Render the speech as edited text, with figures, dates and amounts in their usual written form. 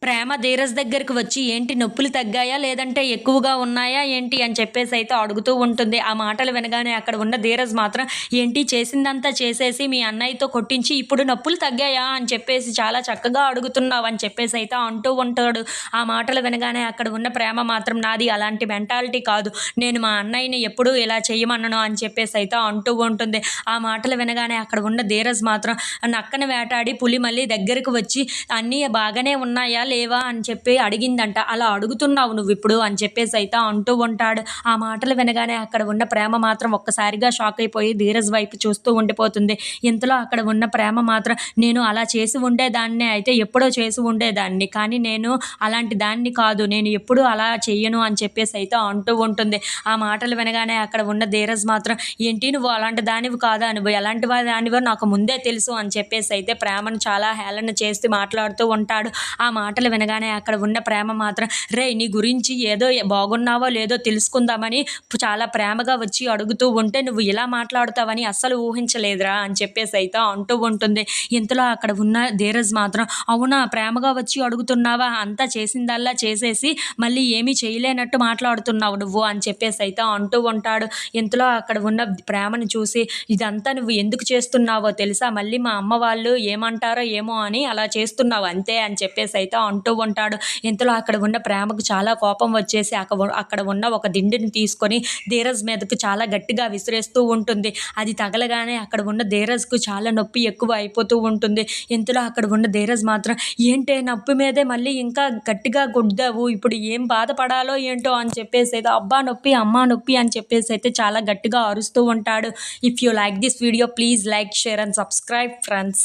ప్రేమ ధీరజ్ దగ్గరికి వచ్చి ఏంటి నొప్పులు తగ్గాయా? లేదంటే ఎక్కువగా ఉన్నాయా ఏంటి? అని చెప్పేసైతే అడుగుతూ ఉంటుంది. ఆ మాటలు వినగానే అక్కడ ఉన్న ధీరజ్ మాత్రం ఏంటి చేసిందంతా చేసేసి మీ అన్నయ్యతో కొట్టించి ఇప్పుడు నొప్పులు తగ్గాయా? అని చెప్పేసి చాలా చక్కగా అడుగుతున్నావు అని చెప్పేసైతే అంటూ ఉంటాడు. ఆ మాటలు వినగానే అక్కడ ఉన్న ప్రేమ మాత్రం నాది అలాంటి మెంటాలిటీ కాదు. నేను మా అన్నయ్యని ఎప్పుడూ ఇలా చేయమనను అని చెప్పేసైతే అంటూ ఉంటుంది. ఆ మాటలు వినగానే అక్కడ ఉన్న ధీరజ్ మాత్రం నక్కని వేటాడి పులి మళ్ళీ దగ్గరికి వచ్చి అన్నీ బాగానే ఉన్నాయా? లేవా? అని చెప్పి అడిగిందంట. అలా అడుగుతున్నావు నువ్విప్పుడు అని చెప్పేసైతే అంటూ ఉంటాడు. ఆ మాటలు వినగానే అక్కడ ఉన్న ప్రేమ మాత్రం ఒక్కసారిగా షాక్ అయిపోయి ధీరజ్ వైపు చూస్తూ ఉండిపోతుంది. ఇంతలో అక్కడ ఉన్న ప్రేమ మాత్రం నేను అలా చేసి ఉండేదాన్నే అయితే ఎప్పుడో చేసి ఉండేదాన్ని. కానీ నేను అలాంటి దాన్ని కాదు. నేను ఎప్పుడూ అలా చెయ్యను అని చెప్పేసైతే అంటూ ఉంటుంది. ఆ మాటలు వినగానే అక్కడ ఉన్న ధీరజ్ మాత్రం ఏంటి నువ్వు అలాంటి దానివి కాదా? నువ్వు ఎలాంటి దానివో నాకు ముందే తెలుసు అని చెప్పేసైతే ప్రేమను చాలా హేళన చేసి మాట్లాడుతూ ఉంటాడు. ఆ మాటలు వినగానే అక్కడ ఉన్న ప్రేమ మాత్రం రేయ్ నీ గురించి ఏదో బాగున్నావో లేదో తెలుసుకుందామని చాలా ప్రేమగా వచ్చి అడుగుతూ ఉంటే నువ్వు ఇలా మాట్లాడుతావని అస్సలు ఊహించలేదురా అని చెప్పేసైతే అంటూ ఉంటుంది. ఇంతలో అక్కడ ఉన్న ధీరజ్ మాత్రం అవునా ప్రేమగా వచ్చి అడుగుతున్నావా? అంతా చేసిందల్లా చేసేసి మళ్ళీ ఏమీ చేయలేనట్టు మాట్లాడుతున్నావు నువ్వు అని చెప్పేసైతే అంటూ ఉంటాడు. ఇంతలో అక్కడ ఉన్న ప్రేమను చూసి ఇదంతా నువ్వు ఎందుకు చేస్తున్నావో తెలుసా? మళ్ళీ మా అమ్మ వాళ్ళు ఏమంటారో ఏమో అని అలా చేస్తున్నావు అంతే అని చెప్పేసైతే అంటూ ఉంటాడు. ఇంతలో అక్కడ ఉన్న ప్రేమకు చాలా కోపం వచ్చేసి అక్కడ ఉన్న ఒక దిండుని తీసుకొని ధీరజ్ మీదకు చాలా గట్టిగా విసిరేస్తూ ఉంటుంది. అది తగలగానే అక్కడ ఉన్న ధీరజ్‌కు చాలా నొప్పి ఎక్కువ అయిపోతూ ఉంటుంది. ఇంతలో అక్కడ ఉన్న ధీరజ్ మాత్రం ఏంటే నొప్పి మీదే మళ్ళీ ఇంకా గట్టిగా గుద్దావు. ఇప్పుడు ఏం బాధపడాలో ఏంటో అని చెప్పేసైతే అబ్బా నొప్పి, అమ్మా నొప్పి అని చెప్పేసైతే చాలా గట్టిగా అరుస్తూ ఉంటాడు. If you like this video please like, share and subscribe friends.